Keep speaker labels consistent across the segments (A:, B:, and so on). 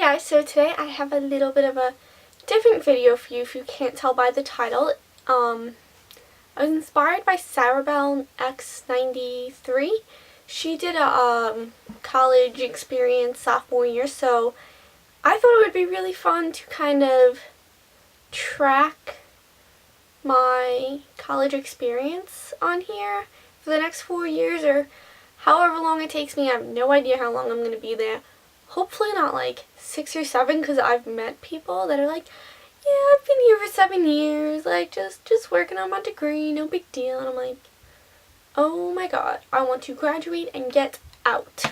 A: guys, so today I have a little bit of a different video for you if you can't tell by the title. I was inspired by Sarabelle X93. She did a college experience sophomore year, so I thought it would be really fun to kind of track my college experience on here for the next 4 years or however long it takes me. I have no idea how long I'm going to be there. Hopefully not like 6 or 7, because I've met people that are like, yeah, I've been here for 7 years, like just working on my degree, no big deal. And I'm like, oh my god, I want to graduate and get out.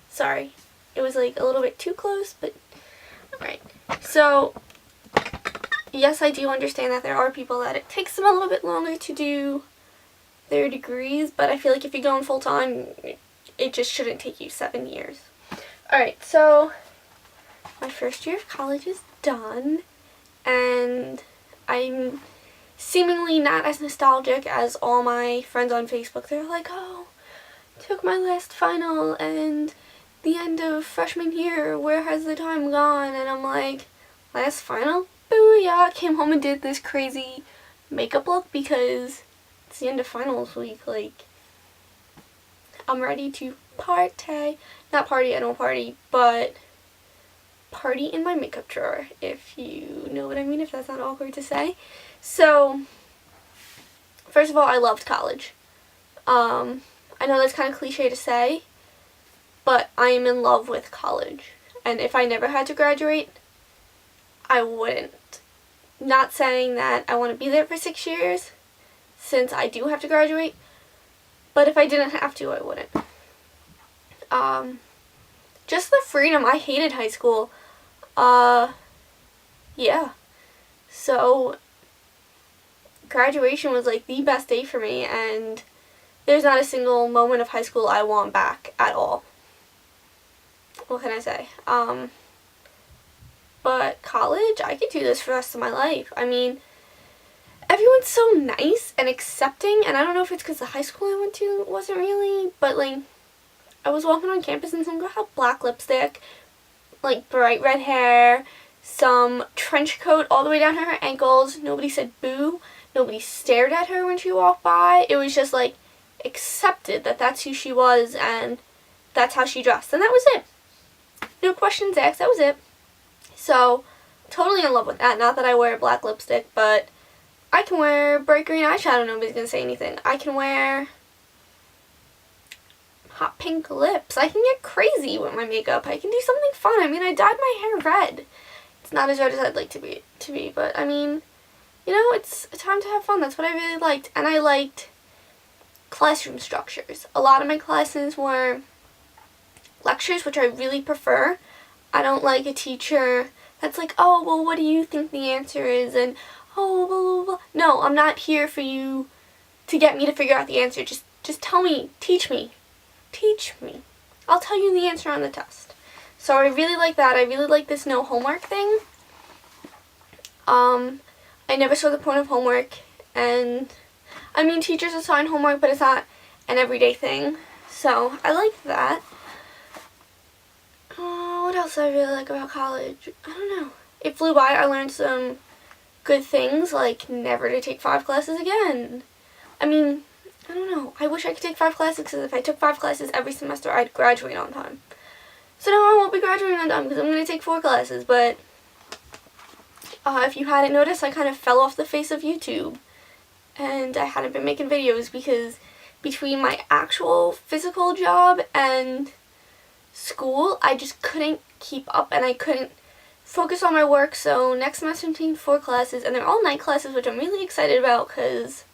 A: Sorry, it was like a little bit too close, but alright. So yes, I do understand that there are people that it takes them a little bit longer to do their degrees, but I feel like if you're going full time, it just shouldn't take you 7 years. Alright, so my first year of college is done, and I'm seemingly not as nostalgic as all my friends on Facebook. They're like, oh, took my last final and the end of freshman year, where has the time gone? And I'm like, last final? Booyah! Came home and did this crazy makeup look because it's the end of finals week. Like, I'm ready to party. Not party, I don't party, but party in my makeup drawer, if you know what I mean, if that's not awkward to say. So, first of all, I loved college. I know that's kind of cliche to say, but I am in love with college. And if I never had to graduate, I wouldn't. Not saying that I want to be there for 6 years, since I do have to graduate, but if I didn't have to, I wouldn't. Just the freedom. I hated high school. Yeah. So, graduation was like the best day for me, and there's not a single moment of high school I want back at all. What can I say? But college, I could do this for the rest of my life. I mean, everyone's so nice and accepting, and I don't know if it's because the high school I went to wasn't really, but like, I was walking on campus and some girl had black lipstick, like bright red hair, some trench coat all the way down to her ankles. Nobody said boo. Nobody stared at her when she walked by. It was just like accepted that that's who she was and that's how she dressed. And that was it. No questions asked. That was it. So, totally in love with that. Not that I wear black lipstick, but I can wear bright green eyeshadow. Nobody's going to say anything. I can wear hot pink lips. I can get crazy with my makeup. I can do something fun. I mean, I dyed my hair red. It's not as red as I'd like to be, but I mean, you know, it's a time to have fun. That's what I really liked. And I liked classroom structures. A lot of my classes were lectures, which I really prefer. I don't like a teacher that's like, oh, well, what do you think the answer is? And, oh, blah, blah, blah. No, I'm not here for you to get me to figure out the answer. Just tell me, teach me. Teach me. I'll tell you the answer on the test. So I really like that. I really like this no homework thing. I never saw the point of homework, and I mean, teachers assign homework, but it's not an everyday thing. So I like that. What else do I really like about college? I don't know. It flew by. I learned some good things, like never to take 5 classes again. I mean, I don't know. I wish I could take 5 classes, because if I took 5 classes every semester, I'd graduate on time. So now I won't be graduating on time because I'm going to take 4 classes, but if you hadn't noticed, I kind of fell off the face of YouTube, and I hadn't been making videos because between my actual physical job and school, I just couldn't keep up, and I couldn't focus on my work. So next semester I'm taking 4 classes, and they're all night classes, which I'm really excited about because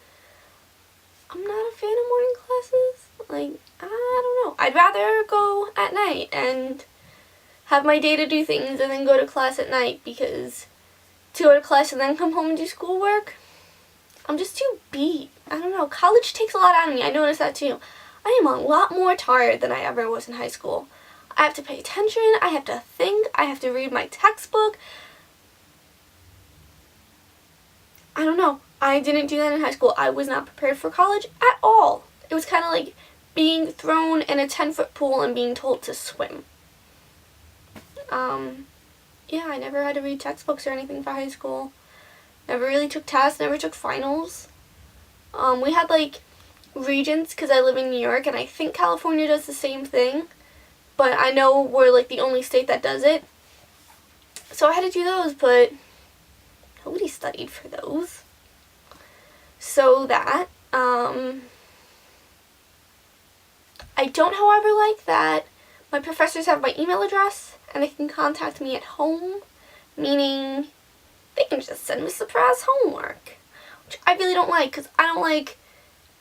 A: I'm not a fan of morning classes. Like, I don't know. I'd rather go at night and have my day to do things and then go to class at night, because to go to class and then come home and do schoolwork, I'm just too beat. I don't know. College takes a lot out of me. I noticed that too. I am a lot more tired than I ever was in high school. I have to pay attention. I have to think. I have to read my textbook. I don't know. I didn't do that in high school. I was not prepared for college at all. It was kind of like being thrown in a 10-foot pool and being told to swim. Yeah, I never had to read textbooks or anything for high school. Never really took tests, never took finals. We had like regents because I live in New York, and I think California does the same thing, but I know we're like the only state that does it. So I had to do those, but nobody studied for those. So that, I don't, however, like that my professors have my email address and they can contact me at home, meaning they can just send me surprise homework, which I really don't like, because I don't like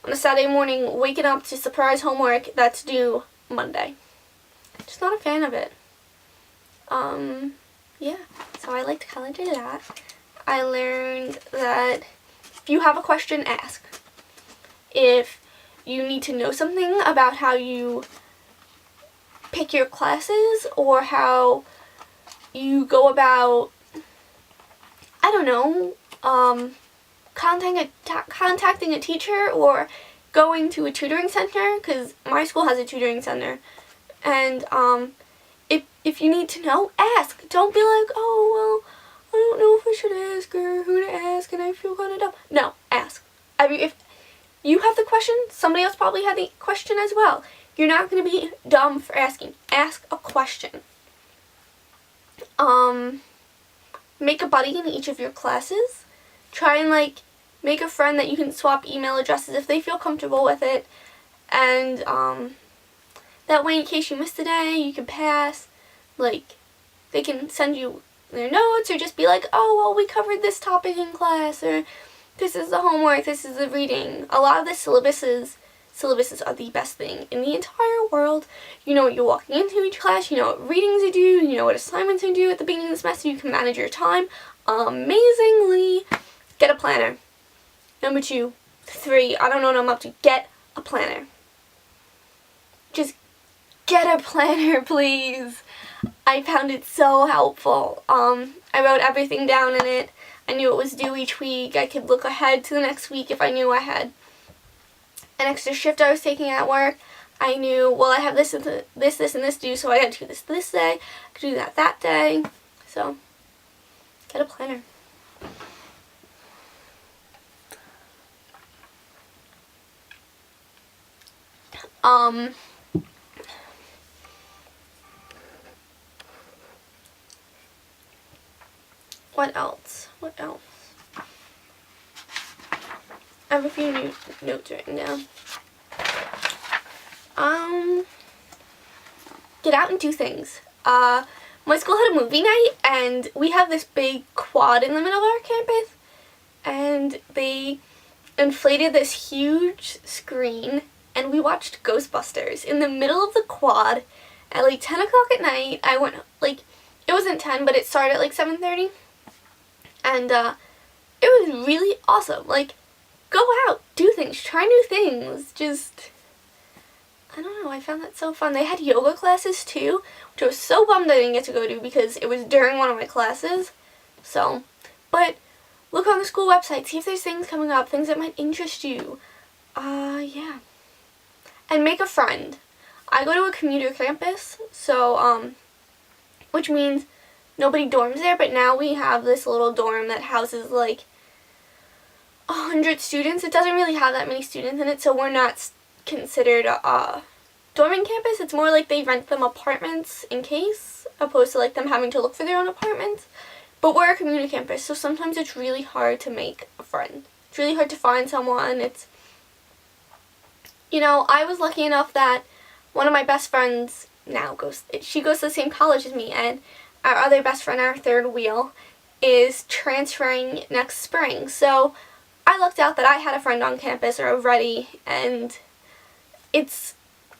A: on a Saturday morning waking up to surprise homework that's due Monday. Just not a fan of it. Yeah, so I liked kind of do that. I learned that if you have a question, ask. If you need to know something about how you pick your classes or how you go about, I don't know, contacting a teacher or going to a tutoring center, because my school has a tutoring center, and if you need to know, ask. Don't be like, oh, well, I don't know if I should ask or who to ask and I feel kind of dumb. No, ask. I mean, if you have the question, somebody else probably had the question as well. You're not going to be dumb for asking. Ask a question. Make a buddy in each of your classes. Try and like make a friend that you can swap email addresses if they feel comfortable with it. And that way, in case you miss the day, you can pass. Like, they can send you their notes or just be like, oh, well, we covered this topic in class, or this is the homework, this is the reading. A lot of the syllabuses are the best thing in the entire world. You know what you're walking into each class, you know what readings to do, you know what assignments to do at the beginning of the semester, you can manage your time amazingly. Get a planner. Number 2, 3, I don't know what I'm up to, get a planner. Just get a planner, please. I found it so helpful. I wrote everything down in it. I knew it was due each week. I could look ahead to the next week if I knew I had an extra shift I was taking at work. I knew, well, I have this and this due, so I got to do this day. I could do that day. So, get a planner. What else? I have a few new notes written down. Get out and do things. My school had a movie night, and we have this big quad in the middle of our campus, and they inflated this huge screen, and we watched Ghostbusters in the middle of the quad at like 10 o'clock at night. I went, like, it wasn't 10, but it started at like 7:30. And it was really awesome. Like, go out, do things, try new things. Just, I don't know, I found that so fun. They had yoga classes too, which I was so bummed I didn't get to go to because it was during one of my classes. So, but look on the school website, see if there's things coming up, things that might interest you. Yeah. And make a friend. I go to a commuter campus, so, which means nobody dorms there, but now we have this little dorm that houses like 100 students. It doesn't really have that many students in it, so we're not considered a dorming campus. It's more like they rent them apartments in case, opposed to like them having to look for their own apartments. But we're a community campus, so sometimes it's really hard to make a friend. It's really hard to find someone. It's, you know, I was lucky enough that one of my best friends she goes to the same college as me, and our other best friend, our third wheel, is transferring next spring. So I lucked out that I had a friend on campus already, and it's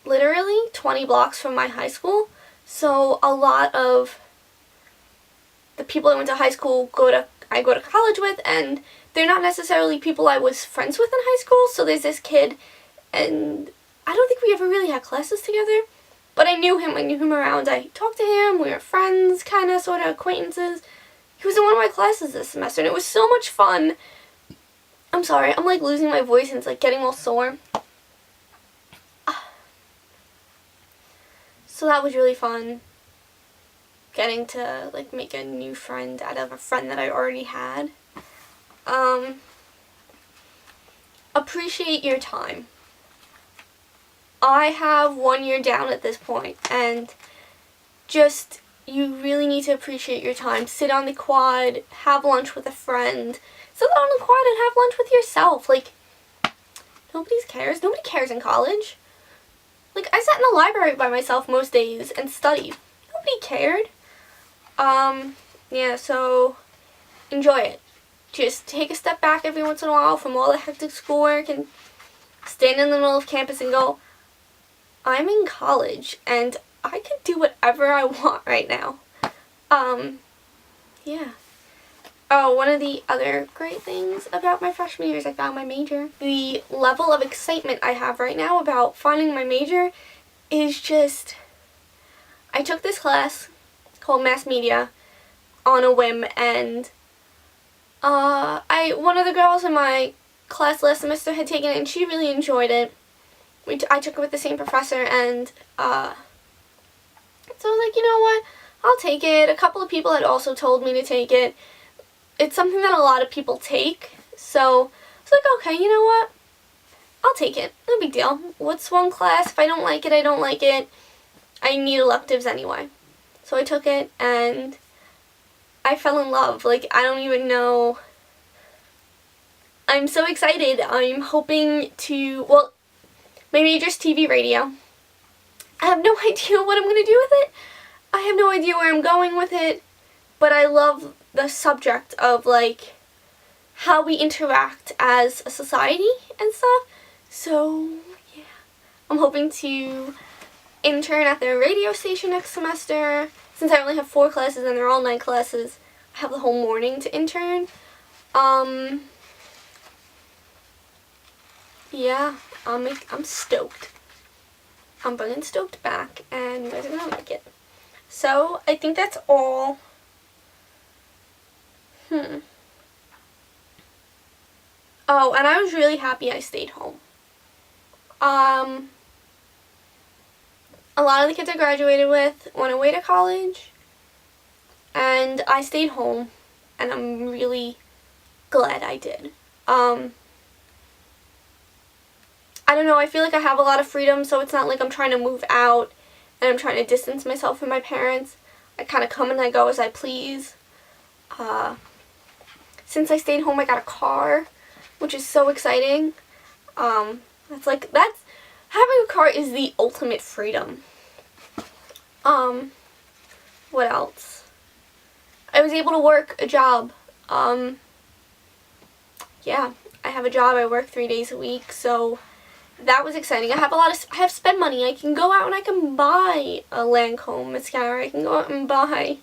A: literally 20 blocks from my high school. So a lot of the people I went to high school I go to college with, and they're not necessarily people I was friends with in high school. So there's this kid, and I don't think we ever really had classes together. But I knew him around. I talked to him, we were friends, kind of, sort of, acquaintances. He was in one of my classes this semester, and it was so much fun. I'm sorry, I'm like losing my voice and it's like getting all sore. So that was really fun. getting to like make a new friend out of a friend that I already had. Appreciate your time. I have 1 year down at this point, and just, you really need to appreciate your time. Sit on the quad, have lunch with a friend. Sit on the quad and have lunch with yourself. Like, nobody cares. Nobody cares in college. Like, I sat in the library by myself most days and studied. Nobody cared. Yeah, so enjoy it. Just take a step back every once in a while from all the hectic schoolwork and stand in the middle of campus and go, I'm in college and I can do whatever I want right now. Yeah. Oh, one of the other great things about my freshman year is I found my major. The level of excitement I have right now about finding my major is just, I took this class called Mass Media on a whim, and one of the girls in my class last semester had taken it and she really enjoyed it. I took it with the same professor, and so I was like, you know what, I'll take it. A couple of people had also told me to take it. It's something that a lot of people take, so I was like, okay, you know what, I'll take it. No big deal. What's one class? If I don't like it, I don't like it. I need electives anyway. So I took it, and I fell in love. Like, I don't even know. I'm so excited. I'm hoping to, well, my major's TV radio. I have no idea what I'm going to do with it. I have no idea where I'm going with it, but I love the subject of, like, how we interact as a society and stuff. So, yeah. I'm hoping to intern at the radio station next semester. Since I only have 4 classes and they're all night classes, I have the whole morning to intern. Yeah, I'm stoked. I'm bringing stoked back, and you guys are gonna like it. So, I think that's all. Oh, and I was really happy I stayed home. A lot of the kids I graduated with went away to college, and I stayed home, and I'm really glad I did. I don't know, I feel like I have a lot of freedom, so it's not like I'm trying to move out and I'm trying to distance myself from my parents. I kind of come and I go as I please. Since I stayed home, I got a car, which is so exciting. Having a car is the ultimate freedom. What else? I was able to work a job. Yeah, I have a job. I work 3 days a week, so that was exciting. I have spend money. I can go out and I can buy a Lancome mascara. I can go out and buy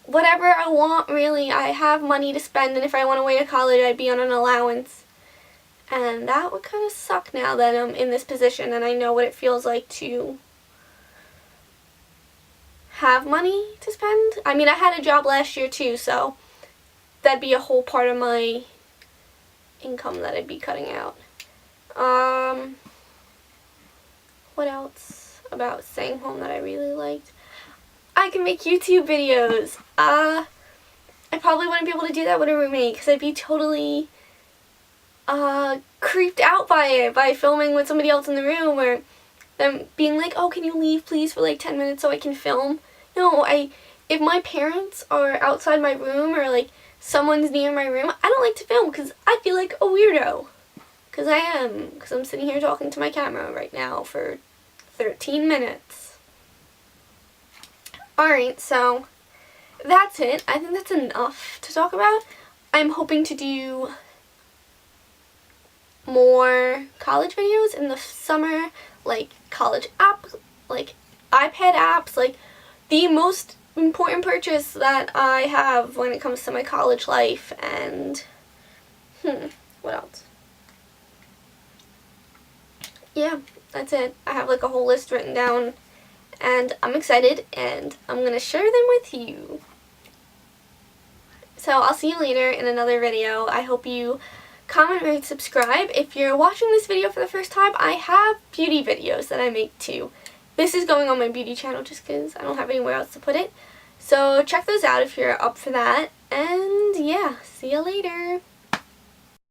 A: whatever I want, really. I have money to spend, and if I went away to college, I'd be on an allowance. And that would kind of suck now that I'm in this position and I know what it feels like to have money to spend. I mean, I had a job last year too, so that'd be a whole part of my income that I'd be cutting out. What else about staying home that I really liked? I can make YouTube videos. I probably wouldn't be able to do that with a roommate because I'd be totally creeped out by it, by filming with somebody else in the room, or them being like, oh, can you leave please for like 10 minutes so I can film? No, if my parents are outside my room or like someone's near my room, I don't like to film because I feel like a weirdo. Because I am. Because I'm sitting here talking to my camera right now for 13 minutes. Alright, so that's it. I think that's enough to talk about. I'm hoping to do more college videos in the summer, like college apps, like iPad apps, like the most important purchase that I have when it comes to my college life, and what else? Yeah, that's it. I have like a whole list written down, and I'm excited, and I'm going to share them with you. So I'll see you later in another video. I hope you comment, rate, subscribe. If you're watching this video for the first time, I have beauty videos that I make too. This is going on my beauty channel just because I don't have anywhere else to put it. So check those out if you're up for that. And yeah, see you later.